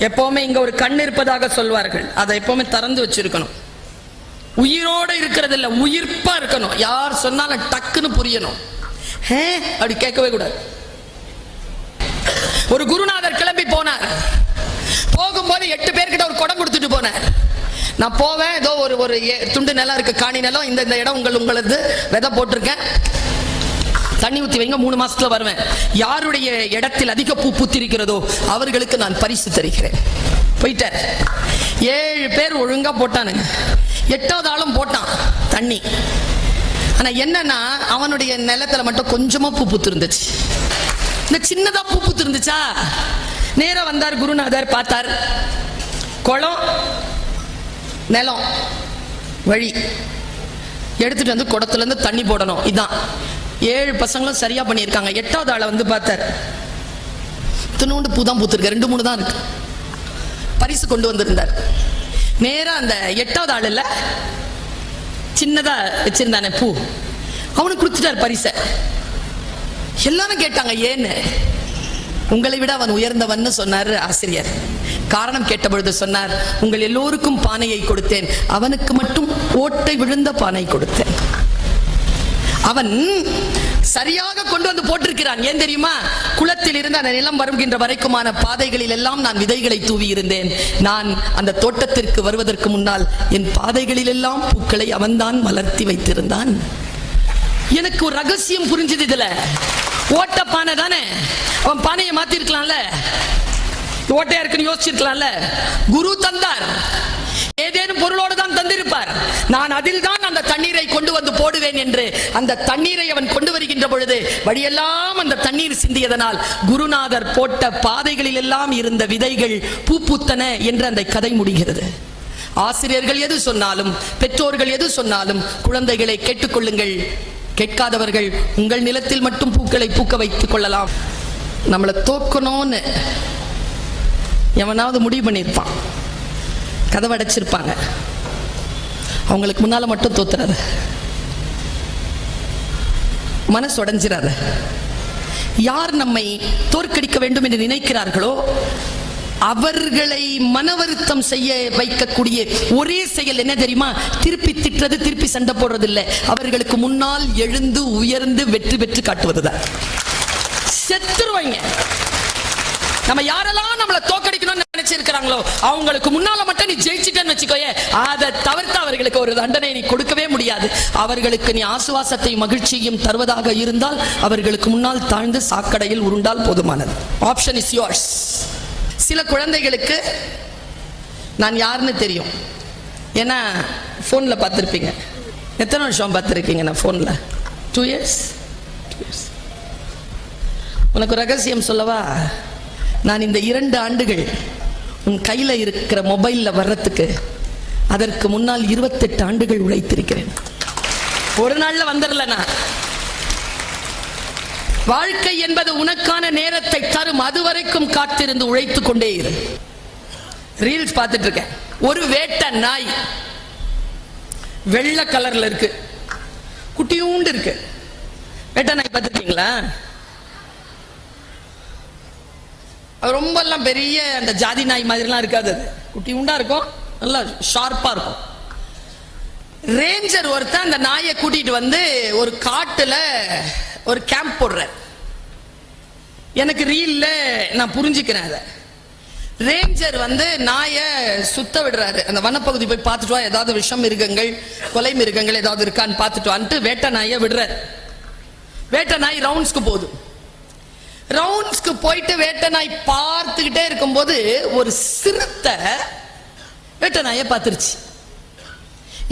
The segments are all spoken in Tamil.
எப்பவுமே இங்க ஒரு கண் இருப்பதாக சொல்வார்கள், அதை எப்பவுமே திறந்து வச்சிருக்கணும். உயிரோட இருக்கிறது இல்ல, உயிர்ப்பா இருக்கணும். யார் சொன்னாலும் டக்குன்னு புரியணும், அப்படி கேட்கவே கூடாது. ஒரு குருநாதர் கிளம்பி போனார். போகும்போது 8 பேர்கிட்ட ஒரு குடம் கொடுத்துட்டு போனார். நான் போவேன், ஏதோ ஒரு துண்டு நிலம் இருக்கு, காணி நிலம், இந்த இடம் உங்களது, விதை போட்டிருக்கேன், தண்ணி ஊற்றி வைங்க, 3 மாசத்துல வருவேன். யாருடைய இடத்தில் அதிக பூ பூத்திருக்கிறதோ அவர்களுக்கு நான் பரிசு தருகிறேன். போயிட்டார். 7 பேர் ஒழுங்கா போட்டானுங்க. 8வது ஆளும் போட்டான் தண்ணி. ஆனா என்னன்னா, அவனுடைய நிலத்துல மட்டும் கொஞ்சமா பூ பூத்து இருந்துச்சு. இந்த சின்னதா பூ பூத்து இருந்துச்சா, நேரா வந்தார் குருநாதர், பார்த்தார். குளம், நிலம், வழி எடுத்துட்டு வந்து குடத்துல இருந்து தண்ணி போடணும். இதான் 7 பசங்களும் சரியா பண்ணியிருக்காங்க. 8வது ஆளை வந்து பார்த்தார். இத்தனோண்டு பூ தான் பூத்திருக்கு, 2-3 தான் இருக்கு. பரிசு கொண்டு வந்திருந்தார். நேரா அந்த 8வது ஆள் இல்ல, சின்னதா வச்சிருந்தானே பூ, அவனுக்கு கொடுத்துட்டார் பரிசை. எல்லாரும் கேட்டாங்க ஏன்னு. உங்களை விட அவன் உயர்ந்தவன் சொன்னார் ஆசிரியர். காரணம் கேட்டபொழுது சொன்னார், உங்கள் எல்லோருக்கும் பானையை கொடுத்தேன், அவனுக்கு மட்டும் ஓட்டை விழுந்த பானை கொடுத்தேன். அவன் சரியாக கொண்டு வந்து போட்டிருக்கிறான். ஏன் தெரியுமா? குளத்தில் இருந்து அந்த நிலம் வருகின்ற வரைக்குமான பாதைகளில் எல்லாம் நான் விதைகளை தூவி இருந்தேன். நான் அந்த தோட்டத்திற்கு வருவதற்கு முன்னால் என் பாதைகளில் எல்லாம் பூக்களை அவன்தான் வளர்த்தி வைத்திருந்தான். எனக்கு ஒரு ரகசியம் புரிஞ்சது. இதுல ஓட்ட பானை தானே, அவன் பானையை மாத்தி இருக்கலாம்ல, ஓட்டையா இருக்குன்னு யோசிச்சிருக்கலாம்ல. குரு தந்தார், ஏதேனும் பொருளோடு தான் தந்திருப்பார். நான் அதில் தான் அந்த தண்ணீரை கொண்டு வந்து போடுவேன் என்று அந்த தண்ணீரை அவன் கொண்டு வருகின்ற பொழுது வழியெல்லாம் அந்த தண்ணீர் சிந்தியதனால் குருநாதர் போட்ட பாதைகளில் எல்லாம் இருந்த விதைகள் பூ பூத்தன என்று அந்த கதை முடிகிறது. ஆசிரியர்கள் எது சொன்னாலும், பெற்றோர்கள் எது சொன்னாலும், குழந்தைகளை கேட்டுக்கொள்ளுங்கள். கேட்காதவர்கள் உங்கள் நிலத்தில் மட்டும் பூக்களை பூக்க வைத்துக் கொள்ளலாம். நம்மளை தோக்கணும்னு எவனாவது முடிவு பண்ணியிருப்பான், கதவை அடைச்சிருப்பாங்க. அவங்களுக்கு முன்னால மட்டும் தோத்துறாத, மனசு உடைஞ்சிடாத. யார் நம்மை தோற்கடிக்க வேண்டும் என்று நினைக்கிறார்களோ அவர்களை மன வருத்தம் செய்ய வைக்கக்கூடிய ஒரே செயல் என்ன தெரியுமா? திருப்பி திட்டுறது, திருப்பி சண்டை போடுறது இல்லை, அவர்களுக்கு முன்னால் எழுந்து உயர்ந்து வெற்றி பெற்று காட்டுவதுதான். செத்துருவாங்க. நம்ம யாரெல்லாம் நம்மளை தோக்கடிக்கணும்னு நினைச்சிருக்கிறாங்களோ அவங்களுக்கு முன்னால மட்டும் நீ ஜெயிச்சிட்டன்னு வச்சுக்கோயே, அதை தவிர்த்து அவர்களுக்கு ஒரு தண்டனை நீ கொடுக்கவே முடியாது. அவர்களுக்கு நீ ஆசுவாசத்தை மகிழ்ச்சியும் தருவதாக இருந்தால் அவர்களுக்கு முன்னால் தாழ்ந்து சாக்கடையில் உருண்டால் போதுமானது. Option is yours. சில குழந்தைகளுக்கு நான் யாருன்னு தெரியும், ஏன்னா போன்ல பார்த்துருப்பீங்க. எத்தனை வருஷம் பார்த்துருக்கீங்க? நான் போன்ல 2 years. உனக்கு ரகசியம் சொல்லவா? நான் இந்த 2 ஆண்டுகள் உன் கையில இருக்கிற மொபைல்ல வர்றதுக்கு அதற்கு முன்னால் 28 ஆண்டுகள் உழைத்திருக்கிறேன். ஒரு நாள்ல வந்துடல. நான் வாழ்க்கை என்பது உனக்கான நேரத்தை தரும், அதுவரைக்கும் காத்திருந்து உழைத்து கொண்டே இரு. ரீல்ஸ் பார்த்துட்டு இருக்கேன். ஒரு வேட்டை நாய் வெள்ளை கலர்ல இருக்கு, குட்டியூண்டு இருக்கு. வேட்டை நாய் பார்த்துருக்கீங்களா? ரொம்ப எல்லாம் பெரிய அந்த ஜாதி நாய் மாதிரிலாம் இருக்காது, அது குட்டி உண்டா இருக்கும், நல்லா ஷார்ப்பா இருக்கும். ரேஞ்சர் ஒருத்தன் அந்த நாயை கூட்டிட்டு வந்து ஒரு காட்டுல ஒரு கேம்ப் போடுற. எனக்கு ரீல்ல நான் புரிஞ்சுக்கிறேன் அதை. ரேஞ்சர் வந்து நாயை சுத்த விடுறாரு. அந்த வனப்பகுதி போய் பார்த்துட்டு வா, ஏதாவது விஷம் மிருகங்கள், கொலை மிருகங்கள் ஏதாவது இருக்கான்னு பார்த்துட்டு வான்ட்டு வேட்டை நாயை விடுறாரு. வேட்டை நாய் ரவுண்ட்ஸ்க்கு போகுது. ரவுண்ட்ஸ்க்கு போயிட்டு வேட்டை நாய் பார்த்துக்கிட்டே இருக்கும்போது ஒரு சிறுத்தை வேட்டை நாயை பார்த்துருச்சு.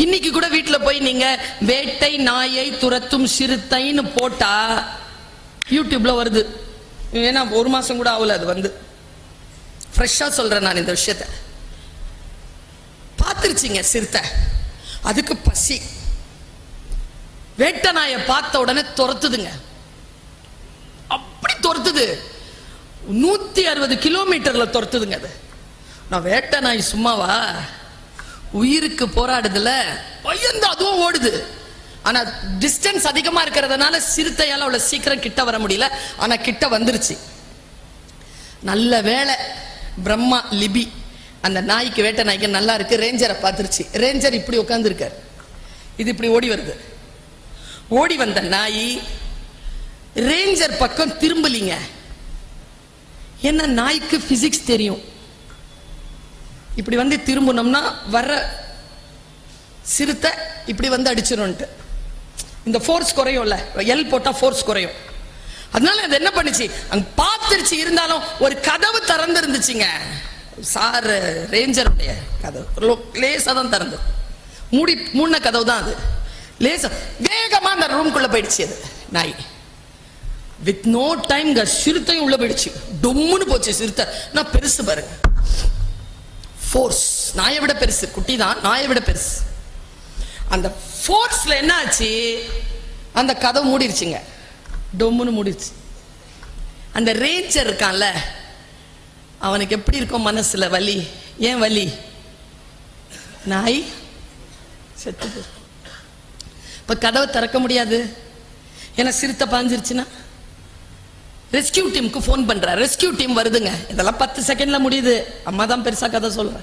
இன்னைக்கு கூட வீட்டில் போய் நீங்க வேட்டை நாயை துரத்தும் சிறுத்தைன்னு போட்டா யூடியூப்ல வருது. ஏன்னா 1 மாசம் கூட ஆகல, அது வந்து ஃப்ரெஷ்ஷா சொல்றேன் நான் இந்த விஷயத்த. பார்த்துருச்சிங்க சிறுத்தை. அதுக்கு பசி. வேட்டை நாயை பார்த்த உடனே துரத்துதுங்க. அப்படி துரத்துது, 160 கிலோமீட்டர்ல துரத்துதுங்க. அது நான் வேட்டை நாய் சும்மாவா, உயிருக்கு போராடுதுல, பயந்து அதுவும் ஓடுது. ஆனா டிஸ்டன்ஸ் அதிகமா இருக்கிறதுனால சிறுத்தையால அவ்வளவு சீக்கிரம் கிட்ட வர முடியல. ஆனா கிட்ட வந்துருச்சு. நல்ல வேளை பிரம்மா லிபி அந்த நாய்க்கு, வேட்டை நாய்க்கு நல்லா இருக்கு. ரேஞ்சரை பார்த்துருச்சு. ரேஞ்சர் இப்படி உட்கார்ந்து இருக்கார், இது இப்படி ஓடி வருது. ஓடி வந்த நாய் ரேஞ்சர் பக்கம் திரும்பலிங்க. என்ன, நாய்க்கு பிசிக்ஸ் தெரியும். இப்படி வந்து திரும்பணும்னா வர்ற சிறுத்தை இப்படி வந்து அடிச்சிரும்ட்டு. இந்த ஃபோர்ஸ் குறையும்ல, எல் போட்டா ஃபோர்ஸ் குறையும். அதனால அது என்ன பண்ணுச்சு, அங்க பார்த்துருச்சு. இருந்தாலும் ஒரு கதவு திறந்து இருந்துச்சுங்க. சார் ரேஞ்சருடைய கதவு லேசா தான் திறந்து, மூடின கதவு தான் அது. லேசா வேகமா அந்த ரூம்குள்ள போயிடுச்சு அது நாய். வித் நோ டைம் சிறுத்தையும் உள்ள போயிடுச்சு. டொம்முன்னு போச்சு சிறுத்தை. நான் பெருசு பாருங்க, ஃபோர்ஸ் நாயை விட பெருசு. குட்டி தான், நாயை விட பெருசு. அந்த ஃபோர்ஸ்ல என்ன ஆச்சு, அந்த கதவு மூடிடுச்சுங்க. டொம்முன்னு மூடிடுச்சு. அந்த ரேஞ்சர் இருக்கான்ல, அவனுக்கு எப்படி இருக்கும் மனசுல வலி. ஏன் வலி, நாய் செத்து போ. இப்ப கதவை திறக்க முடியாது, ஏன்னா சிறுத்தை பாஞ்சிருச்சுன்னா. ரெஸ்கியூ டீமுக்கு போன் பண்ற, ரெஸ்கியூ டீம் வருதுங்க. இதெல்லாம் 10 செகண்ட்ல முடியுது. அம்மா தான் பெருசா கதை சொல்ற,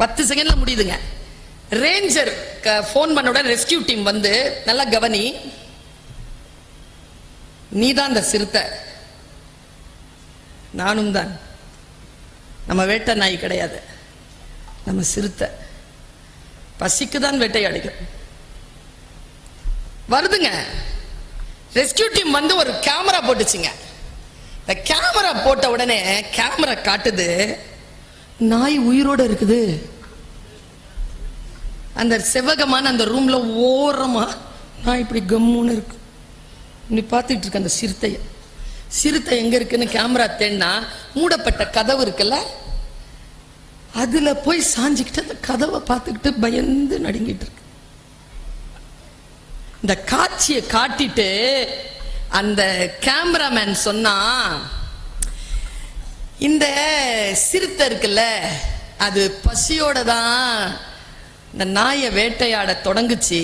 10 செகண்ட்ல முடியுதுங்க. ரேஞ்சர் போன் பண்ண உடனே ரெஸ்கியூ டீம் வந்து, நல்லா கவனி, நீதான் அந்த சிறுத்தை, நானும் தான். நம்ம வேட்டை நாய் கிடையாது, நம்ம சிறுத்தை. பசிக்குதான் வேட்டையாடுகிறோம். வருதுங்க. ரெஸ்கியூ டீம் வந்து ஒரு கேமரா போட்டுச்சுங்க. இந்த கேமரா போட்ட உடனே கேமரா காட்டுது நாய் உயிரோட இருக்குது. அந்த செவ்வகமான அந்த ரூம்ல ஓரமா நாய் இப்படி கம்முன்னு இருக்கு. இப்படி பார்த்துட்டு இருக்கு அந்த சிறுத்தைய. சிறுத்தை எங்க இருக்குன்னு கேமரா தேடினா, மூடப்பட்ட கதவு இருக்குல்ல, அதுல போய் சாஞ்சிக்கிட்டு அந்த கதவை பார்த்துக்கிட்டு பயந்து நடுங்கிட்டு இருக்கு. இந்த காட்சியை காட்டிட்டு அந்த கேமராமேன் சொன்னா, இந்த சிறுத்தை இருக்குல்ல, அது பசியோட தான் இந்த நாயை வேட்டையாட தொடங்குச்சு.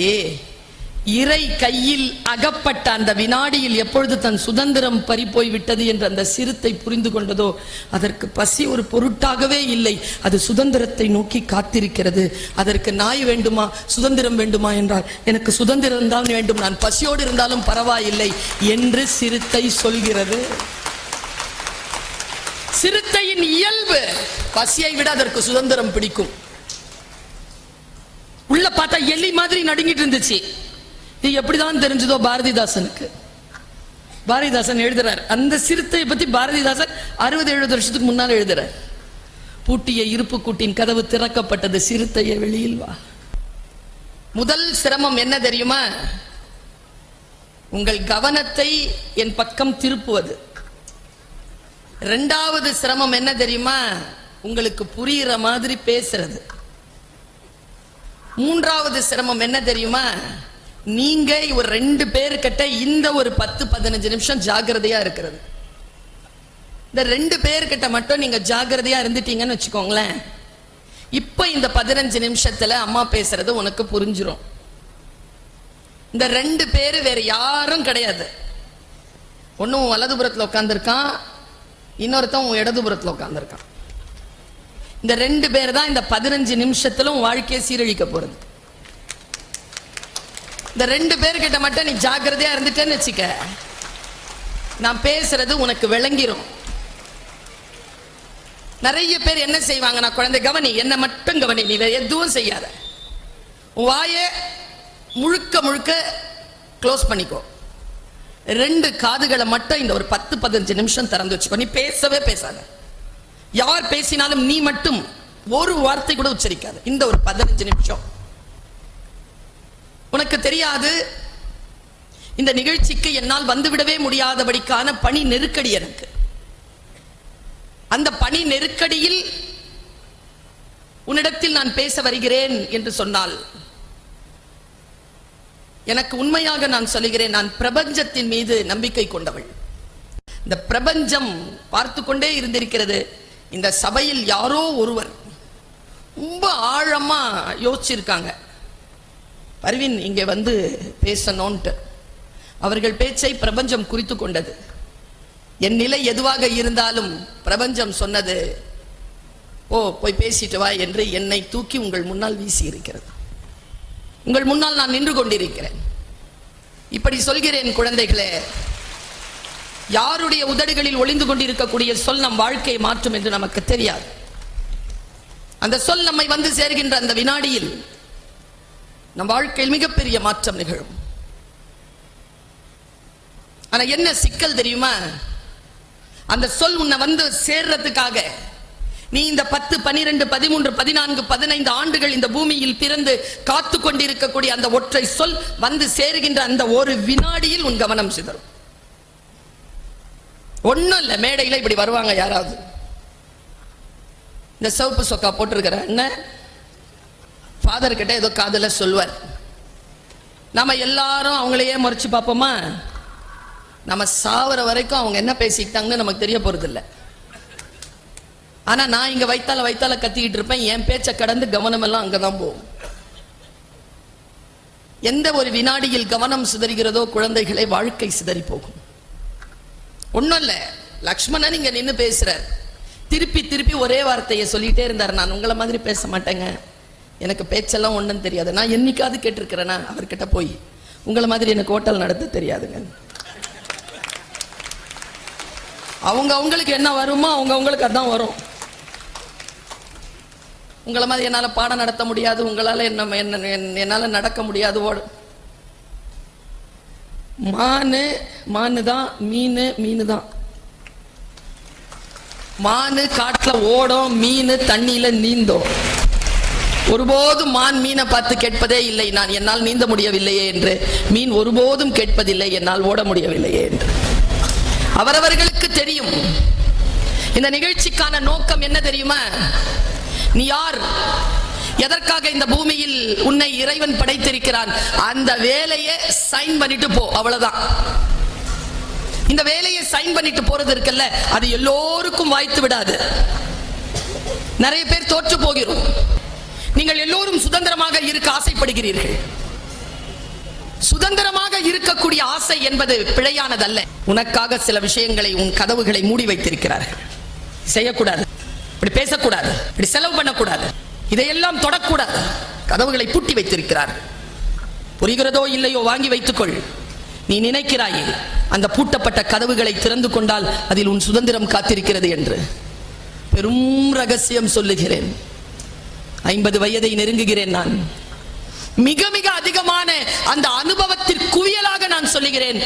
இறை கையில் அகப்பட்ட அந்த வினாடியில் எப்பொழுது தன் சுதந்திரம் பறிபோய் விட்டது என்று அந்த சிறுத்தை புரிந்து கொண்டதோ, அதற்கு பசி ஒரு பொருட்டாகவே இல்லை. அது சுதந்திரத்தை நோக்கி காத்திருக்கிறது. அதற்கு நாய் வேண்டுமா, சுதந்திரம் வேண்டுமா என்றால், எனக்கு சுதந்திரம் தான் வேண்டும், நான் பசியோடு இருந்தாலும் பரவாயில்லை என்று சிறுத்தை சொல்கிறது. சிறுத்தையின் இயல்பு, பசியை விட அதற்கு சுதந்திரம் பிடிக்கும். உள்ள பார்த்தா எலி மாதிரி நடுங்கிட்டு இருந்துச்சு. இது எப்படிதான் தெரிஞ்சதோ பாரதிதாசனுக்கு. பாரதிதாசன் எழுதுறார் அந்த சிறுத்தையை பத்தி. பாரதிதாசன் 60-70 வருஷத்துக்கு முன்னால் எழுதுறார். பூட்டிய இருப்பு கூட்டின் கதவு திறக்கப்பட்டது, சிறுத்தையை வெளியில் வா. முதல் சிரமம் என்ன தெரியுமா, உங்கள் கவனத்தை என் பக்கம் திருப்புவது. இரண்டாவது சிரமம் என்ன தெரியுமா, உங்களுக்கு புரியுற மாதிரி பேசுறது. மூன்றாவது சிரமம் என்ன தெரியுமா, நீங்க ஒரு 2 பேர்கிட்ட இந்த ஒரு 10-15 நிமிஷம் ஜாக்கிரதையா இருக்கிறது. இந்த 2 பேர்கிட்ட மட்டும் நீங்க ஜாக்கிரதையா இருந்துட்டீங்கன்னு வச்சுக்கோங்களேன், இப்ப இந்த 15 நிமிஷத்துல அம்மா பேசுறது உனக்கு புரிஞ்சிரும். இந்த 2 பேரு வேற யாரும் கிடையாது. ஒன்னும் வலதுபுறத்துல உட்கார்ந்துருக்கான், இன்னொருத்தன் இடதுபுறத்துல உட்கார்ந்துருக்கான். இந்த 2 பேர் தான் இந்த 15 நிமிஷத்துல வாழ்க்கையை சீரழிக்க போறது. இந்த 2 பேர்கிட்ட மட்டும் நீ ஜாக்கிரதையா இருந்துட்டேன்னு வச்சுக்க, நான் பேசுறது உனக்கு விளங்கிரும். நிறைய பேர் என்ன செய்வாங்க, நான் குழந்தை கவனி, என்ன மட்டும் கவனி, நீ வேற எதுவும் செய்யாத, உன் வாயை முழுக்க முழுக்க க்ளோஸ் பண்ணிக்கோ, 2 காதுகளை மட்டும் இந்த ஒரு 10-15 நிமிஷம் திறந்து வச்சுக்கோ, நீ பேசவே பேசாத. யார் பேசினாலும் நீ மட்டும் ஒரு வார்த்தை கூட உச்சரிக்காது இந்த ஒரு 15 நிமிஷம். உனக்கு தெரியாது, இந்த நிகழ்ச்சிக்கு என்னால் வந்துவிடவே முடியாதபடிக்கான பணி நெருக்கடி எனக்கு. அந்த பணி நெருக்கடியில் உன்னிடத்தில் நான் பேச வருகிறேன் என்று சொன்னால், எனக்கு உண்மையாக நான் சொல்லுகிறேன், நான் பிரபஞ்சத்தின் மீது நம்பிக்கை கொண்டவள். இந்த பிரபஞ்சம் பார்த்து கொண்டே இருந்திருக்கிறது. இந்த சபையில் யாரோ ஒருவர் ரொம்ப ஆழமா யோசிச்சிருக்காங்க, பர்வீன் இங்கே வந்து பேசணும்ட்டு. அவர்கள் பேச்சை பிரபஞ்சம் குறித்து கொண்டது. என் நிலை எதுவாக இருந்தாலும் பிரபஞ்சம் சொன்னது, ஓ போய் பேசிட்டு வா என்று என்னை தூக்கி உங்கள் முன்னால் வீசி இருக்கிறது. உங்கள் முன்னால் நான் நின்று கொண்டிருக்கிறேன். இப்படி சொல்கிறேன் குழந்தைகளே, யாருடைய உதடுகளில் ஒளிந்து கொண்டிருக்கக்கூடிய சொல் நம் வாழ்க்கையை மாற்றும் என்று நமக்கு தெரியாது. அந்த சொல் நம்மை வந்து சேர்கின்ற அந்த வினாடியில் நம் வாழ்க்கையில் மிகப்பெரிய மாற்றம் நிகழும். ஆனா என்ன சிக்கல் தெரியுமா? அந்த சொல் உன்னை வந்து சேர்றதுக்காக நீ இந்த 10, 12, 13, 14, 15 ஆண்டுகள் இந்த பூமியில் பிறந்து காத்து கொண்டிருக்கக்கூடிய அந்த ஒற்றை சொல் வந்து சேருகின்ற அந்த ஒரு வினாடியில் உன் கவனம் சிதறும். ஒண்ணும் இல்ல, மேடையில இப்படி வருவாங்க யாராவது, இந்த சிவப்பு சொக்கா போட்டிருக்கிற என்ன ஃபாதர் கிட்ட ஏதோ காதல சொல்வார். நம்ம எல்லாரும் அவங்களையே முறைச்சு பார்ப்போமா? நம்ம சாவர வரைக்கும் அவங்க என்ன பேசிக்கிட்டாங்கன்னு நமக்கு தெரிய போறது இல்லை. ஆனா நான் இங்க வைத்தால கத்திக்கிட்டு இருப்பேன். என் பேச்சை கடந்து கவனம் எல்லாம் அங்கதான் போகும். எந்த ஒரு வினாடியில் கவனம் சிதறுகிறதோ குழந்தைகளை வாழ்க்கை சிதறி போகும். ஒன்னும் இல்ல, லக்ஷ்மணன் இங்க நின்று பேசுறார், திருப்பி திருப்பி ஒரே வார்த்தையை சொல்லிட்டே இருந்தார். நான் உங்களை மாதிரி பேச மாட்டேங்க, எனக்கு பேச்செல்லாம் ஒண்ணும் தெரியாது. நான் என்னைக்காவது கேட்டிருக்கிறேன்னா அவர்கிட்ட போய், உங்களை மாதிரி எனக்கு ஹோட்டல் நடத்த தெரியாதுங்க. அவங்களுக்கு என்ன வருமோ அவங்களுக்கு அதான் வரும். உங்களை மாதிரி என்னால பாடம் நடத்த முடியாது, உங்களால என்னால நடக்க முடியாது. மானு தான், மீனு தான். மானு காட்டுல ஓடும், மீன் தண்ணியில நீந்தோம். ஒருபோதும் மான் மீனை பார்த்து கேட்பதே இல்லை, நான் என்னால் நீந்த முடியவில்லையே என்று. மீன் ஒருபோதும் கேட்பதில்லை, என்னால் ஓட முடியவில்லையே என்று. அவரவர்களுக்கு தெரியும். இந்த நிகழ்ச்சிக்கான நோக்கம் என்ன தெரியுமா? நீ யார், எதற்காக இந்த பூமியில் உன்னை இறைவன் படைத்திருக்கிறான், அந்த வேலையை சைன் பண்ணிட்டு போ, அவ்வளவுதான். இந்த வேலையை சைன் பண்ணிட்டு போறது இருக்குல்ல, அது எல்லோருக்கும் வாய்த்து விடாது. நிறைய பேர் தோற்று போகிறோம். நீங்கள் எல்லோரும் சுதந்திரமாக இருக்க ஆசைப்படுகிறீர்கள். சுதந்திரமாக இருக்கக்கூடிய ஆசை என்பது பிழையானதல்ல. உனக்காக சில விஷயங்களை, உன் கதவுகளை மூடி வைத்திருக்கிறார்கள். செய்யக்கூடாது, இப்படி பேசக்கூடாது, இப்படி செலவு பண்ணக்கூடாது, இதையெல்லாம் தொடக்கூடாது. கதவுகளை பூட்டி வைத்திருக்கிறார்கள். புரிகிறதோ இல்லையோ வாங்கி வைத்துக்கொள். நீ நினைக்கிறாயே அந்த பூட்டப்பட்ட கதவுகளை திறந்து கொண்டால் அதில் உன் சுதந்திரம் காத்திருக்கிறது என்று. பெரும் ரகசியம் சொல்லுகிறேன். 50 வயதை நெருங்குகிறேன் நான். மிக மிக அதிகமான அந்த அனுபவத்திற்கு குவியலாக நான் சொல்லுகிறேன்,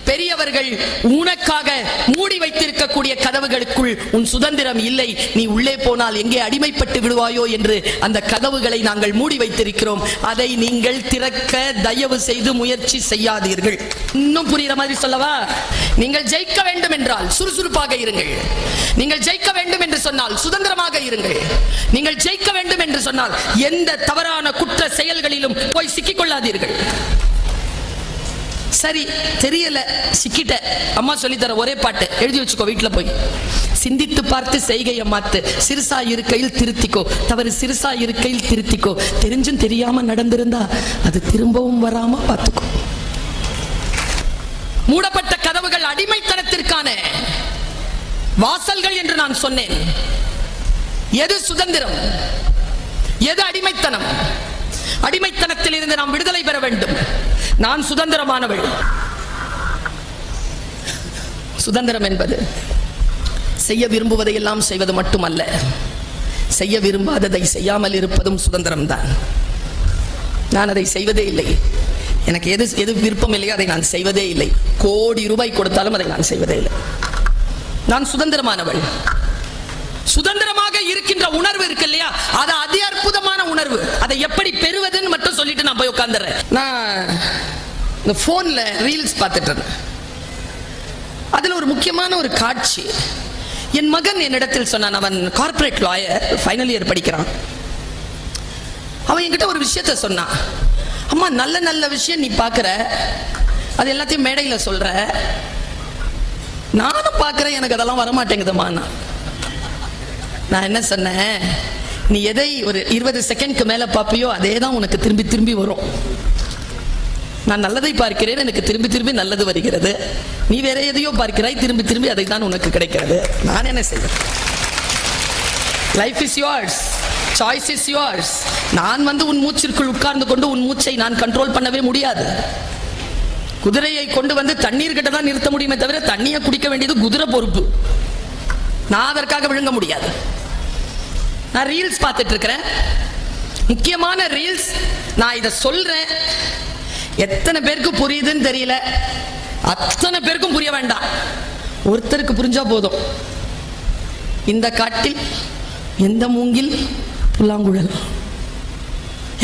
பெரியவர்கள் உனக்காக மூடி வைத்திருக்கக்கூடிய கதவுகளுக்குள் உன் சுதந்திரம் இல்லை. நீ உள்ளே போனால் எங்கே அடிமைப்பட்டு விடுவாயோ என்று அந்த கதவுகளை நாங்கள் மூடி வைத்திருக்கிறோம். அதை நீங்கள் திறக்க தயவு செய்து முயற்சி செய்யாதீர்கள். இன்னும் புரிகிற மாதிரி சொல்லவா? நீங்கள் ஜெயிக்க வேண்டும் என்றால் சுறுசுறுப்பாக இருங்கள். நீங்கள் ஜெயிக்க வேண்டும் என்று சொன்னால் சுதந்திரமாக இருங்கள். நீங்கள் ஜெயிக்க வேண்டும் என்று சொன்னால் எந்த தவறான குற்ற செயல்களிலும் போய் சிக்கிக் கொள்ளாதீர்கள். சரி, தெரியல, சிக்கிட்ட, அம்மா சொல்லித்தர ஒரே பாட்டு எழுதி வச்சுக்கோ, வீட்டுல போய் சிந்தித்து பார்த்து செய்கையை மாத்து. சிறுசா இருக்கையில் திருத்திக்கோ, தவறு சிறுசா இருக்கையில் திருத்திக்கோ. தெரிஞ்சும் தெரியாம நடந்திருந்தா அது திரும்பவும் வராம பார்த்துக்கோ. மூடப்பட்ட கதவுகள் அடிமைத்தனத்திற்கான வாசல்கள் என்று நான் சொன்னேன். எது சுதந்திரம், எது அடிமைத்தனம்? அடிமைத்தனத்தில் இருந்து நாம் விடுதலை பெற வேண்டும். நான் சுதந்திரமானவள். சுதந்திரம் என்பது செய்ய விரும்புவதை எல்லாம் செய்வது மட்டுமல்ல, செய்ய விரும்பாததை செய்யாமல் இருப்பதும் சுதந்திரம் தான். நான் அதை செய்வதே இல்லை. எனக்கு எது விருப்பம் இல்லையோ அதை நான் செய்வதே இல்லை. கோடி ரூபாய் கொடுத்தாலும் அதை நான் செய்வதே இல்லை. நான் சுதந்திரமானவள். சுதந்திரமாக இருக்கின்ற உணர்வு இருக்கு இல்லையா, அது அதி அற்புதமான உணர்வு. அதை எப்படி பெறுவதுன்னு மட்டும் சொல்லிட்டு நான் போய் உட்கார்ந்துறேன். நான் இந்த போன்ல ரீல்ஸ் பார்த்துட்டு இருந்தேன். அதுல ஒரு முக்கியமான ஒரு காட்சி. என் மகன் என்னிடத்தில் சொன்னான். அவன் கார்ப்பரேட் லாயர், ஃபைனல் இயர் படிக்கிறான். அவன் என்கிட்ட ஒரு விஷயத்த சொன்னான். அம்மா, நல்ல நல்ல விஷயம் நீ பார்க்குற, அது எல்லாத்தையும் மேடையில சொல்ற, நானும் பார்க்குறேன், எனக்கு அதெல்லாம் வரமாட்டேங்குதுமா. நான் என்ன சொன்னேன், நீ எதை ஒரு 20 செகண்ட்க்கு மேல பாப்பியோ அதே தான் உனக்கு திரும்பி திரும்பி வரும். நான் நல்லதை பார்க்கிறேன், எனக்கு திரும்பி திரும்பி நல்லது வருகிறது. நீ வேற எதையோ பார்க்கிறாய், திரும்பி திரும்பி அதை தான் உனக்கு கிடைக்கிறது. நான் என்ன செய்வேன்? Life is yours, choice is yours. நான் உன் மூச்சிற்குள் உட்கார்ந்து கொண்டு உன் மூச்சை நான் கண்ட்ரோல் பண்ணவே முடியாது. குதிரையை கொண்டு தண்ணீர் கிட்ட தான் நிறுத்த முடியுமே தவிர தண்ணியை குடிக்க வேண்டியது குதிரை பொறுப்பு. நான் அதற்காக விழுங்க முடியாது. நான் ரீல்ஸ் பார்த்துட்டு இருக்கிறேன், முக்கியமான ரீல்ஸ். நான் இதை சொல்றேன், எத்தனை பேருக்கு புரியுதுன்னு தெரியல. அத்தனை பேருக்கும் புரிய வேண்டாம், ஒருத்தருக்கு புரிஞ்சா போதும். இந்த காட்டில் எந்த மூங்கில் புல்லாங்குழல்.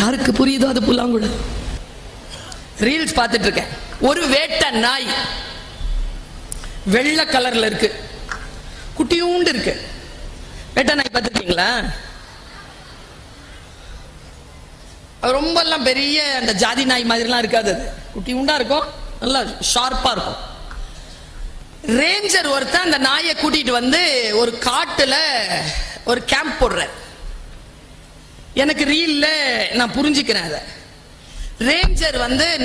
யாருக்கு புரியுதோ அது புல்லாங்குழல். ரீல்ஸ் பார்த்துட்டு இருக்கேன். ஒரு வேட்டை நாய் வெள்ளை கலர்ல இருக்கு, குட்டியூண்டு இருக்கு. வேட்டை நாய் பார்த்துருக்கீங்களா? ரொம்ப எல்லாம் பெரிய அந்த ஜாதி நாய் மாதிரிலாம் இருக்காது. அது குட்டியூண்டா இருக்கும், நல்லா ஷார்ப்பா இருக்கும். ரேஞ்சர் ஒருத்தன் அந்த நாயை கூட்டிட்டு ஒரு காட்டுல ஒரு கேம்ப் போடுற. எனக்கு ரீல்ல நான் புரிஞ்சுக்கிறேன் அதை. ரேஞ்சர்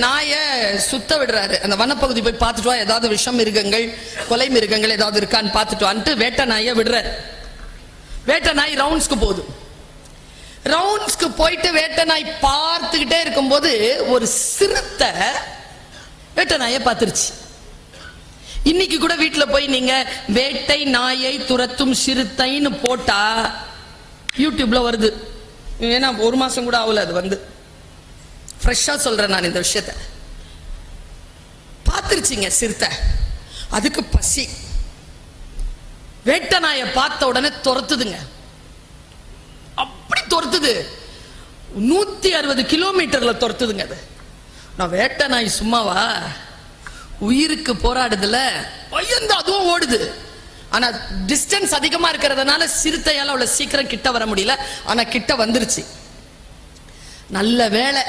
நாயை சுத்த விடுறாரு. அந்த வனப்பகுதி போய் பார்த்துட்டு வா, ஏதாவது விஷம் மிருகங்கள், கொலை மிருகங்கள் ஏதாவது இருக்கான்னு பார்த்துட்டு வான்ட்டு வேட்டை நாயை விடுறாரு. வேட்டை நாய் ரவுண்ட்ஸ்க்கு போகுது. ரவுண்ட்ஸ்க்கு போயிட்டு வேட்டை நாய் பார்த்துக்கிட்டே இருக்கும்போது ஒரு சிறுத்தை வேட்டை நாயை பார்த்துருச்சு. இன்னைக்கு கூட வீட்டுல போய் நீங்க வேட்டை நாயை துரத்தும் சிறுத்தைன்னு போட்டா யூடியூப்ல வருது. ஏன்னா ஒரு மாசம் கூட ஆகல, அது ஃப்ரெஷ்ஷா சொல்றேன் நான் இந்த விஷயத்தை. பார்த்துருச்சிங்க சிறுத்தை. அதுக்கு பசி. வேட்டை நாயை பார்த்த உடனே துரத்துதுங்க. அப்படி துரத்துது, 160 கிலோமீட்டர்ல துரத்துதுங்க. அது நான் வேட்டை நாய் சும்மாவா, உயிருக்கு போராடுதுல, பயந்து அதுவும் ஓடுது. ஆனா டிஸ்டன்ஸ் அதிகமா இருக்கிறதுனால சிறுத்தையால அவ்வளவு சீக்கிரம் கிட்ட வர முடியல. ஆனா கிட்ட வந்துருச்சு. நல்ல வேளை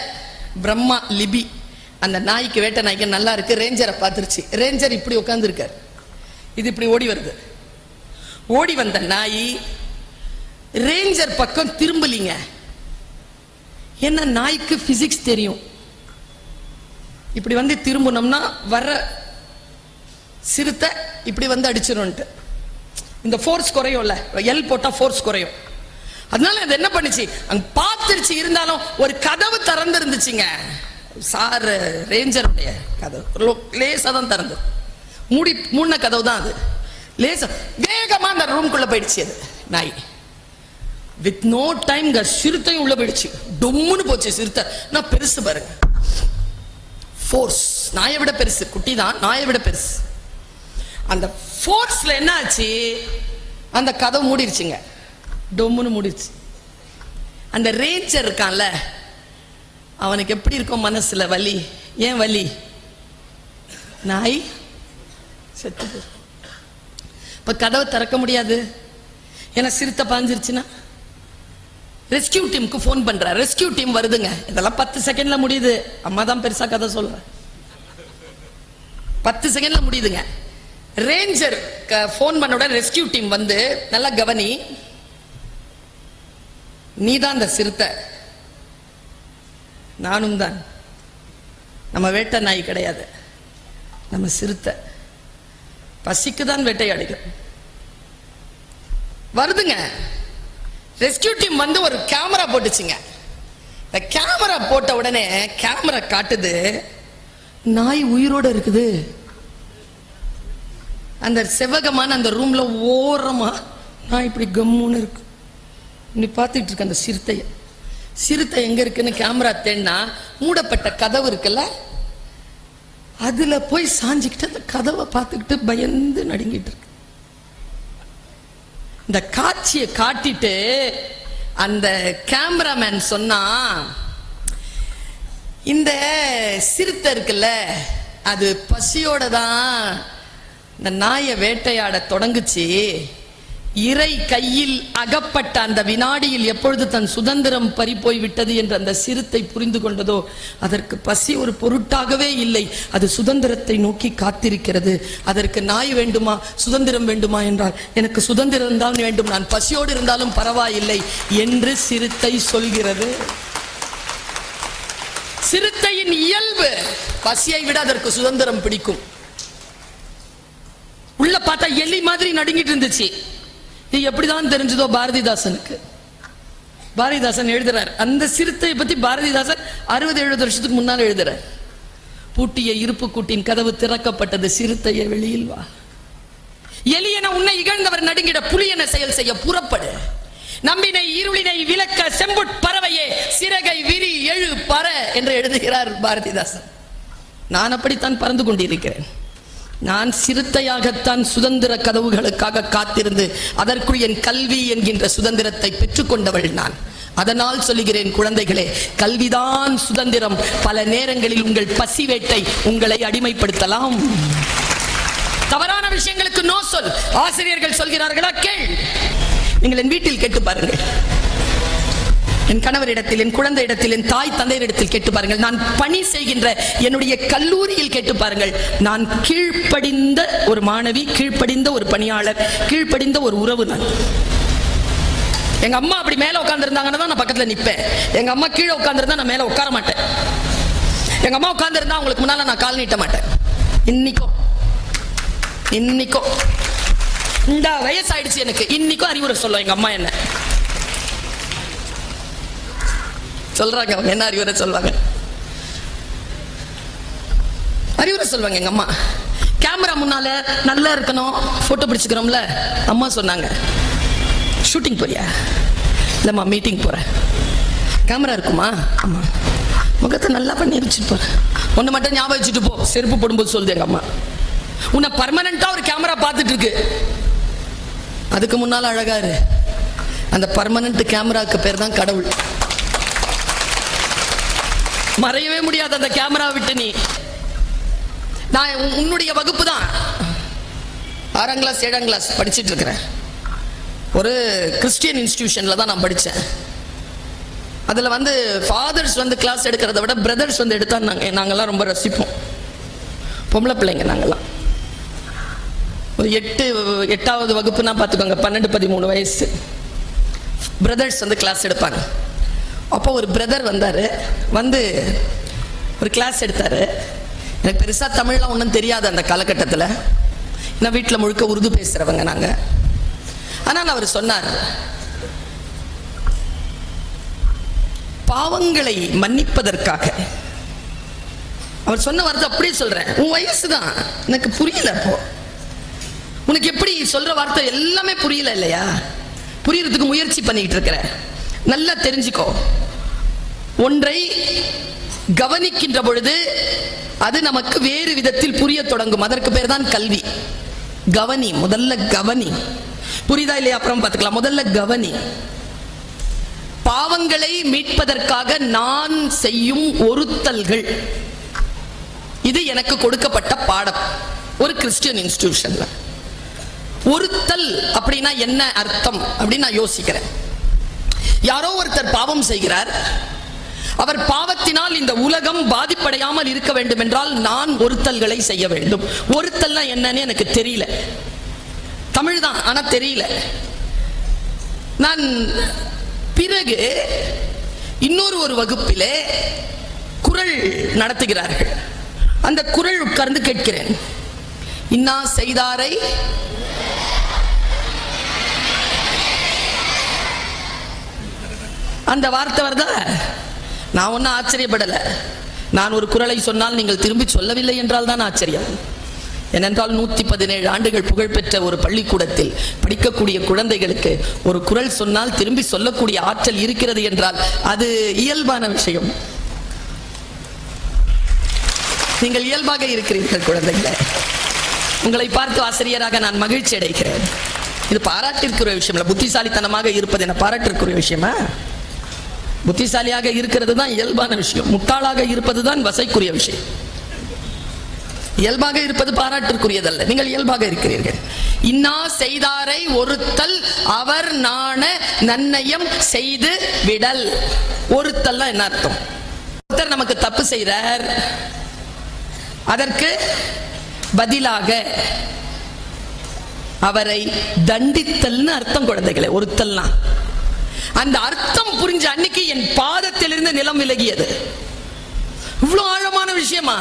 பிரம்மா லிபி அந்த நாய்க்கு, வேட்டை நாய்க்கு நல்லா இருக்கு. ரேஞ்சரை பார்த்துருச்சு. ரேஞ்சர் இப்படி உட்கார்ந்து இருக்காரு, இது இப்படி ஓடி வருது. ஓடி வந்த நாய் ரேஞ்சர் பக்கம் திரும்பலிங்க. என்ன, நாய்க்கு பிசிக்ஸ் தெரியும். இப்படி திரும்பணும்னா வர சிறுத்தை இப்படி அடிச்சிடும். இந்த ஃபோர்ஸ் குறையும்ல, எல் போட்டா ஃபோர்ஸ் குறையும். அதனால அது என்ன பண்ணுச்சு, அங்க பார்த்துருச்சு. இருந்தாலும் ஒரு கதவு திறந்து இருந்துச்சுங்க. சார் ரேஞ்சருடைய கதவு லேசா தான் திறந்து, மூடின கதவு தான் அது. லேசா வேகமா அந்த ரூம்குள்ள போயிடுச்சு அது நாய். வித் நோ டைம் சிறுத்தையும் உள்ள போயிடுச்சு. டொம்முன்னு போச்சு சிறுத்தை. நான் பெருசு பாருங்க, ஃபோர்ஸ் நாயை விட பெருசு. குட்டி தான், நாயை விட பெருசு. அந்த ஃபோர்ஸ்ல என்ன ஆச்சு, அந்த கதவு மூடிடுச்சுங்க. டொம்முன்னு மூடிடுச்சு. அந்த ரேஞ்சர் இருக்கான்ல, அவனுக்கு எப்படி இருக்கும் மனசுல வலி. ஏன் வலி? நாய் செத்து. இப்ப கதவை திறக்க முடியாது, ஏன்னா சிறுத்தை பாஞ்சிருச்சுன்னா. ரெஸ்கியூ டீமுக்கு போன் பண்ற. ரெஸ்கியூ டீம் வருதுங்க. இதெல்லாம் 10 செகண்ட்ல முடியுது. அம்மா தான் பெருசா கதை சொல்ற. 10 செகண்ட்ல முடியுதுங்க. ரேஞ்சர் போன் பண்ண உடனே ரெஸ்கியூ டீம் நல்லா கவனி, நீதான் அந்த சிறுத்தை, நானும் தான். நம்ம வேட்டை நாய் கிடையாது, நம்ம சிறுத்தை. பசிக்கு தான் வேட்டையாடுகிறோம். வருதுங்க. ரெஸ்கியூ டீம் ஒரு கேமரா போட்டுச்சுங்க. இந்த கேமரா போட்ட உடனே கேமரா காட்டுது நாய் உயிரோட இருக்குது. அந்த செவ்வகமான அந்த ரூம்ல ஓரமா நான் இப்படி கம்முன்னு இருக்கு. நீ பார்த்துட்டு இருக்க அந்த சிறுத்தைய. சிறுத்தை எங்க இருக்குன்னு கேமரா தேடினா மூடப்பட்ட கதவு இருக்குல்ல, அதுல போய் சாஞ்சிக்கிட்டு அந்த கதவை பார்த்துக்கிட்டு பயந்து நடுங்கிட்டு இருக்கு. இந்த காட்சியை காட்டிட்டு அந்த கேமராமேன் சொன்னா, இந்த சிறுத்தை இருக்குல்ல, அது பசியோட தான் இந்த நாயை வேட்டையாட தொடங்குச்சு. இறை கையில் அகப்பட்ட அந்த வினாடியில் எப்பொழுது தன் சுதந்திரம் பறிபோய் விட்டது என்று அந்த சிறுத்தை புரிந்து கொண்டதோ, அதற்கு பசி ஒரு பொருட்டாகவே இல்லை. அது சுதந்திரத்தை நோக்கி காத்திருக்கிறது. அதற்கு நாய் வேண்டுமா, சுதந்திரம் வேண்டுமா என்றால், எனக்கு சுதந்திரம் தான் வேண்டும், நான் பசியோடு இருந்தாலும் பரவாயில்லை என்று சிறுத்தை சொல்கிறது. சிறுத்தையின் இயல்பு பசியை விட அதற்கு சுதந்திரம் பிடிக்கும். உள்ள பார்த்தா எலி மாதிரி நடுங்கிட்டு இருந்துச்சு. இது எப்படிதான் தெரிஞ்சதோ பாரதிதாசனுக்கு. பாரதிதாசன் எழுதுறார், அந்த சிறுத்தையை பத்தி பாரதிதாசன் 60-70 வருஷத்துக்கு முன்னால் எழுதுறார். பூட்டிய இருப்பு கூட்டின் கதவு திறக்கப்பட்டது, சிறுத்தையை வெளியில் வா. எலியன உன்னை இகழ்ந்தவர் நடுங்கிட, புலியன செயல் செய்ய புறப்படு. நம்பினை இருளினை விளக்க செம்புட் பறவையே சிறகை விரி எழு பற என்று எழுதுகிறார் பாரதிதாசன். நான் அப்படித்தான் பறந்து கொண்டிருக்கிறேன். நான் சிறுத்தையாகத்தான் சுதந்திர கதவுகளுக்காக காத்திருந்து அதற்குள் என் கல்வி என்கின்ற சுதந்திரத்தை பெற்றுக்கொண்டவள் நான். அதனால் சொல்லுகிறேன் குழந்தைகளே, கல்விதான் சுதந்திரம். பல நேரங்களில் உங்கள் பசி வேட்டை உங்களை அடிமைப்படுத்தலாம். தவறான விஷயங்களுக்கு நோ சொல். ஆசிரியர்கள் சொல்கிறார்களா கேள். நீங்கள் என் வீட்டில் கேட்டு பாருங்கள், என் கணவரிடத்தில், என் குழந்தை இடத்தில், என் தாய் தந்தையரிடத்தில் கேட்டு பாருங்கள், நான் பணி செய்கின்ற என்னுடைய கல்லூரியில் கேட்டு பாருங்கள். நான் கீழ்ப்படிந்த ஒரு மாணவி, கீழ்ப்படிந்த ஒரு பணியாளர், கீழ்ப்படிந்த ஒரு உறவு. நான் எங்க அம்மா அப்படி மேல உட்கார்ந்து இருந்தாங்கன்னா நான் பக்கத்துல நிப்பேன். எங்க அம்மா கீழே உட்கார்ந்து நான் மேல உட்கார மாட்டேன். எங்க அம்மா உட்கார்ந்து இருந்தா அவங்களுக்கு முன்னால நான் கால் நீட்ட மாட்டேன். இன்னைக்கும் இந்த வயசாயிடுச்சு எனக்கு, இன்னைக்கும் அறிவுரை சொல்லுவோம் எங்க அம்மா. என்ன சொல்றாங்க அவங்க? என்ன அறிவுரை சொல்வாங்க? அறிவுரை சொல்வாங்க எங்க அம்மா. கேமரா முன்னால நல்லா இருக்கணும், போட்டோ பிடிச்சுக்கிறோம்ல. அம்மா சொன்னாங்க, ஷூட்டிங் போறியா? இல்லம்மா மீட்டிங் போறேன். கேமரா இருக்குமா? ஆமா. முகத்தை நல்லா பண்ணி வச்சுட்டு போறேன். ஒண்ணு மட்டும் ஞாபகம் வச்சுட்டு போ, செருப்பு போடும்போது சொல்லுது எங்க அம்மா. உன்னை பர்மனண்டா ஒரு கேமரா பார்த்துட்டு இருக்கு, அதுக்கு முன்னால அழகா இரு. அந்த பர்மனன்ட் கேமராக்கு பேர் தான் கடவுள். மறையவே முடியாது அந்த கேமரா விட்டு. நீ நான் உன்னுடைய வகுப்பு தான் 6ஆம் கிளாஸ் 7ஆம் கிளாஸ் படிச்சுட்டு இருக்கிறேன். ஒரு கிறிஸ்டியன் இன்ஸ்டிடியூஷன்ல தான் நான் படித்தேன். அதில் ஃபாதர்ஸ் கிளாஸ் எடுக்கிறத விட பிரதர்ஸ் எடுத்தா நாங்கள்லாம் ரொம்ப ரசிப்போம். பொம்பளை பிள்ளைங்க நாங்கள்லாம். ஒரு 8வது வகுப்புனா பார்த்துக்கோங்க, 12-13 வயசு. பிரதர்ஸ் கிளாஸ் எடுப்பாங்க. அப்போ ஒரு பிரதர் வந்தார், ஒரு கிளாஸ் எடுத்தார். எனக்கு பெருசாக தமிழ்லாம் ஒன்றும் தெரியாது அந்த காலகட்டத்தில். ஏன்னா வீட்டில் முழுக்க உருது பேசுகிறவங்க நாங்கள். ஆனால் அவர் சொன்னார், பாவங்களை மன்னிப்பதற்காக. அவர் சொன்ன வார்த்தை அப்படியே சொல்றேன். உன் வயசு தான், எனக்கு புரியல. அப்போ உனக்கு எப்படி சொல்ற வார்த்தை எல்லாமே புரியல இல்லையா? புரியறதுக்கு முயற்சி பண்ணிட்டு இருக்கிற. நல்லா தெரிஞ்சுக்கோ, ஒன்றை கவனிக்கின்ற பொழுது அது நமக்கு வேறு விதத்தில் புரிய தொடங்கும். அதற்கு பேர் தான் கல்வி. கவனி, முதல்ல கவனி. புரியுதா இல்லையா? அப்புறம் பார்த்துக்கலாம். முதல்ல கவனி. பாவங்களை மீட்பதற்காக நான் செய்யும் ஒருத்தல்கள், இது எனக்கு கொடுக்கப்பட்ட பாடம். ஒரு கிறிஸ்டியன் இன்ஸ்டிடியூஷன்ல ஒருத்தல் அப்படின்னா என்ன அர்த்தம் அப்படின்னு நான் யோசிக்கிறேன். யாரோ ஒருத்தர் பாவம் செய்கிறார். அவர் பாவத்தினால் இந்த உலகம் பாதிப்படையாமல் இருக்க வேண்டும் என்றால் நான் ஒருத்தல்களை செய்ய வேண்டும். ஒருத்தல்னா என்னன்னு எனக்கு தெரியல. தமிழ் தான், ஆனா தெரியல. நான் பிறகு இன்னொரு வகுப்பிலே குறள் நடத்துகிறார்கள். அந்த குறள் உட்கார்ந்து கேட்கிறேன். இன்னா செய்தாரை அந்த வார்த்தை வருதா? நான் ஒன்னும் ஆச்சரியப்படல. நான் ஒரு குறளை சொன்னால் நீங்கள் திரும்பி சொல்லவில்லை என்றால் தான் ஆச்சரியம். ஏனென்றால் 117 ஆண்டுகள் புகழ்பெற்ற ஒரு பள்ளிக்கூடத்தில் படிக்கக்கூடிய குழந்தைகளுக்கு ஒரு குறள் சொன்னால் திரும்பி சொல்லக்கூடிய ஆற்றல் இருக்கிறது என்றால் அது இயல்பான விஷயம். நீங்கள் இயல்பாக இருக்கிறீர்கள் குழந்தைகளே. உங்களை பார்த்து ஆசிரியராக நான் மகிழ்ச்சி அடைகிறேன். இது பாராட்டிற்குரிய விஷயம் இல்லை. புத்திசாலித்தனமாக இருப்பது என்ன பாராட்டிற்குரிய விஷயமா? புத்திசாலியாக இருக்கிறது தான் இயல்பான விஷயம். முட்டாளாக இருப்பது தான் வசைக்குரிய விஷயம். இயல்பாக இருப்பது பாராட்டிற்குரியதல்ல. நீங்கள் இயல்பாக இருக்கிறீர்கள். இன்னா செய்தாரை ஒருத்தல் அவர் நாண நன்னயம் செய்து விடல். ஒருத்தல் என்ன அர்த்தம்? ஒருத்தர் நமக்கு தப்பு செய்றார், அதற்கு பதிலாக அவரை தண்டித்தல்னு அர்த்தம் குழந்தைகளே. ஒருத்தல்னா அந்த அர்த்தம் புரிஞ்ச அன்னைக்கு என் பாதத்திலிருந்து நிலம் விலகியது. இவ்வளவு ஆழமான விஷயமா?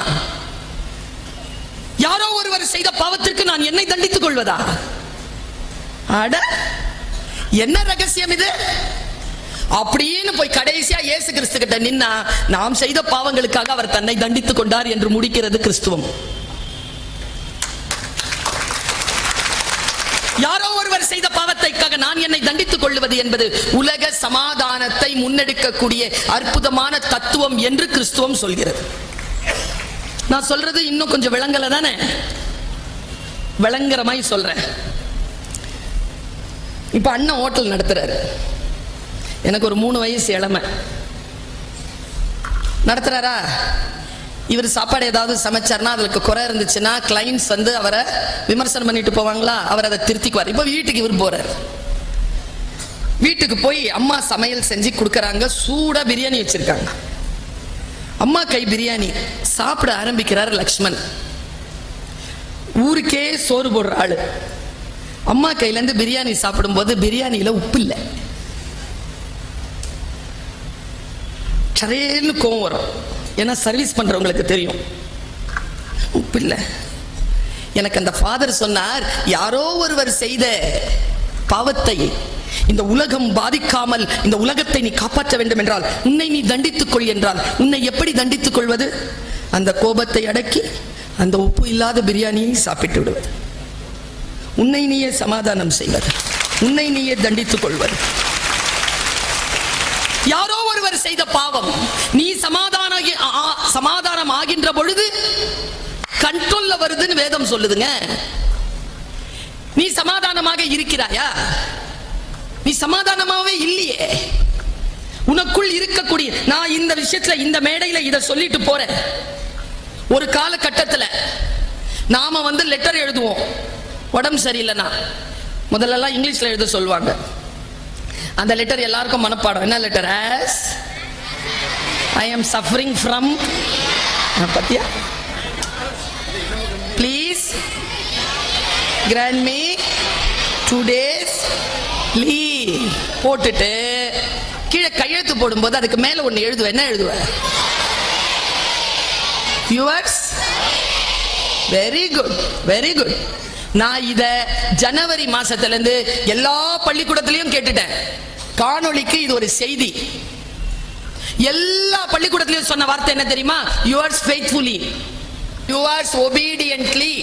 யாரோ ஒருவர் செய்த பாவத்திற்கு நான் என்னை தண்டித்துக் கொள்வதா? அட, என்ன ரகசியம் இது? அப்படின்னு போய் கடைசியா இயேசு கிறிஸ்து கிட்ட நின்னா, நாம் செய்த பாவங்களுக்காக அவர் தன்னை தண்டித்துக் கொண்டார் என்று முடிக்கிறது கிறிஸ்துவம். யாரோ ஒருவர் செய்த பாவத்தைக்காக நான் என்னை தண்டித்துக் கொள்வது என்பது உலக சமாதானத்தை முன்னெடுக்கக்கூடிய அற்புதமான தத்துவம் என்று கிறிஸ்துவம் சொல்கிறது. நான் சொல்றது இன்னும் கொஞ்சம் விளங்கல தானே? விளங்குற மாதிரி சொல்றேன். இப்ப அண்ணன் ஹோட்டல் நடத்துறாரு. எனக்கு ஒரு 3 வயசு இளமை. நடத்துறாரா? இவர் சாப்பாடு ஏதாவது சமைச்சார்னா அதுக்கு குறை இருந்துச்சுன்னா கிளைண்ட்ஸ் வந்து அவரை விமர்சனம் பண்ணிட்டு போவாங்களா? அவர் அதை திருத்திக்குவார். இப்ப வீட்டுக்கு இவர் போறாரு. வீட்டுக்கு போய் அம்மா சமையல் செஞ்சு கொடுக்கறாங்க. சூடா பிரியாணி வச்சிருக்காங்க. அம்மா கை பிரியாணி சாப்பிட ஆரம்பிக்கிறார் லக்ஷ்மண். ஊருக்கே சோறு போடுற ஆளு. அம்மா கையில இருந்து பிரியாணி சாப்பிடும் போது பிரியாணியில உப்பு இல்லை. சரேன்னு கோவம் வரும். ஏன்னா சர்வீஸ் பண்றவங்களுக்கு தெரியும் உப்பு இல்லை. எனக்கு அந்த ஃபாதர் சொன்னார், யாரோ ஒருவர் செய்த பாவத்தை இந்த உலகம் பாதிக்காமல் இந்த உலகத்தை நீ காப்பாற்ற வேண்டும் என்றால் உன்னை நீ தண்டித்துக் கொள் என்றால் உன்னை எப்படி தண்டித்துக் கொள்வது? அந்த கோபத்தை அடக்கி அந்த உப்பு இல்லாத பிரியாணியை சாப்பிட்டு விடுவது. உன்னை நீயே சமாதானம் செய்வது, உன்னை நீயே தண்டித்துக் கொள்வது. யாரோ ஒருவர் செய்த பாவம் நீ சமாதானம் ஆகின்ற பொழுது கண்ட்ரோல்ல வருதுன்னு வேதம் சொல்லுதுங்க. நீ சமாதானமாக இருக்கிறாயா? நீ சமாதானமாவே இல்லையே. உனக்குள் இருக்கக்கூடிய, நான் இந்த விஷயத்துல இந்த மேடையில இதை சொல்லிட்டு போறேன். ஒரு காலகட்டத்தில் நாம வந்து லெட்டர் எழுதுவோம். உடம்பு சரியில்லைன்னா முதல்ல இங்கிலீஷ்ல எழுத சொல்லுவாங்க. அந்த லெட்டர் எல்லாருக்கும் மனப்பாடம். என்ன letter? as I am suffering from, பத்தியா, please grant me 2 days leave போட்டுட்டு கீழே கையெழுத்து போடும்போது அதுக்கு மேல ஒண்ணு எழுதுவேன். என்ன எழுதுவேன்? yours. Very good, very good. நான் இத ஜனவரி மாசத்துல இருந்து எல்லா பள்ளிக்கூடத்திலையும் கேட்டுட்டேன். காணொளிக்கு இது ஒரு செய்தி. எல்லா பள்ளிக்கூடத்திலையும் சொன்ன வார்த்தை என்ன தெரியுமா? yours faithfully, yours obediently.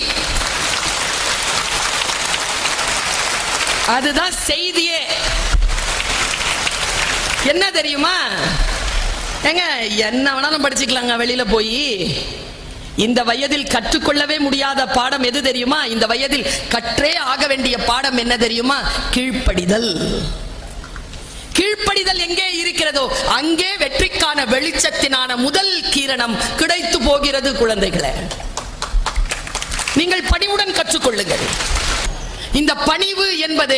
அதுதான் செய்தியே. என்ன தெரியுமா? ஏங்க, என்ன வேணாலும் படிச்சுக்கலாங்க வெளியில போய். இந்த வயதில் கற்றுக்கொள்ளவே முடியாத பாடம் எது தெரியுமா? இந்த வயதில் கற்றே ஆக வேண்டிய பாடம் என்ன தெரியுமா? கீழ்ப்படிதல். கீழ்ப்படிதல் எங்கே இருக்கிறதோ அங்கே வெற்றிக்கான வெளிச்சத்தினான முதல் கிரணம் கிடைத்து போகிறது. குழந்தைகளே, நீங்கள் பணிவுடன் கற்றுக்கொள்ளுங்கள். இந்த பணிவு என்பது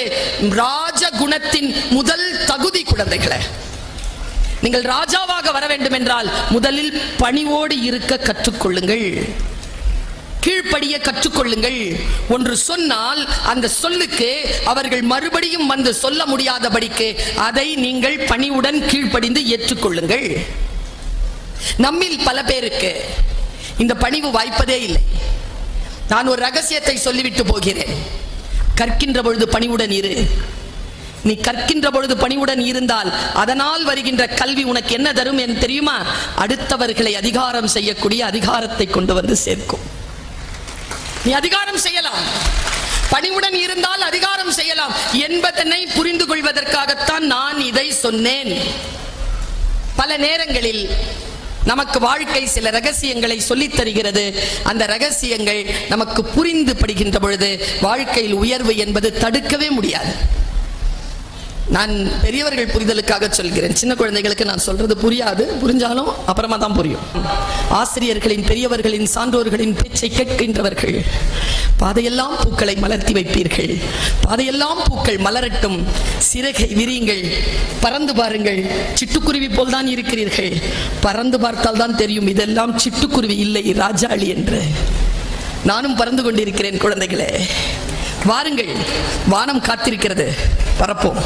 ராஜகுணத்தின் முதல் தகுதி. குழந்தைகளே, நீங்கள் ராஜாவாக வர வேண்டும் என்றால் முதலில் பணிவோடு இருக்க கற்றுக்கொள்ளுங்கள். கீழ்ப்படிய கற்றுக்கொள்ளுங்கள். ஒன்று சொன்னால் அந்த சொல்லுக்கு அவர்கள் மறுபடியும் வந்து சொல்ல முடியாதபடிக்கு அதை நீங்கள் பணிவுடன் கீழ்ப்படிந்து ஏற்றுக்கொள்ளுங்கள். நம்மில் பல பேருக்கு இந்த பணிவு வாய்ப்பதே இல்லை. நான் ஒரு ரகசியத்தை சொல்லிவிட்டு போகிறேன். கற்கின்ற பொழுது பணிவுடன் இரு. நீ கற்கின்ற பொழுது பணிவுடன் இருந்தால் அதனால் வருகின்ற கல்வி உனக்கு என்ன தரும் என்று தெரியுமா? அடுத்தவர்களை அதிகாரம் செய்யக்கூடிய அதிகாரத்தை கொண்டு வந்து சேர்க்கும். நீ அதிகாரம் செய்யலாம், பணிவுடன் இருந்தால் அதிகாரம் செய்யலாம் என்பதனை புரிந்து கொள்வதற்காகத்தான் நான் இதை சொன்னேன். பல நேரங்களில் நமக்கு வாழ்க்கை சில ரகசியங்களை சொல்லித் தருகிறது. அந்த ரகசியங்கள் நமக்கு புரிந்து படுகின்ற பொழுது வாழ்க்கையில் உயர்வு என்பது தடுக்கவே முடியாது. நான் பெரியவர்கள் புரிதலுக்காக சொல்கிறேன். சின்ன குழந்தைகளுக்கு நான் சொல்றது புரியாது. புரிஞ்சாலும் அப்புறமா தான் புரியும். ஆசிரியர்களின், பெரியவர்களின், சான்றோர்களின் பேச்சை கேட்கின்றவர்கள் பாதையெல்லாம் பூக்களை மலர்த்தி வைப்பீர்கள். பாதையெல்லாம் பூக்கள் மலரட்டும். சிறகை விரியுங்கள், பறந்து பாருங்கள். சிட்டுக்குருவி போல் தான் இருக்கிறீர்கள். பறந்து பார்த்தால் தான் தெரியும் இதெல்லாம் சிட்டுக்குருவி இல்லை, ராஜாளி என்று. நானும் பறந்து கொண்டிருக்கிறேன். குழந்தைகளே, வாருங்கள், வானம் காத்திருக்கிறது, பறப்போம்.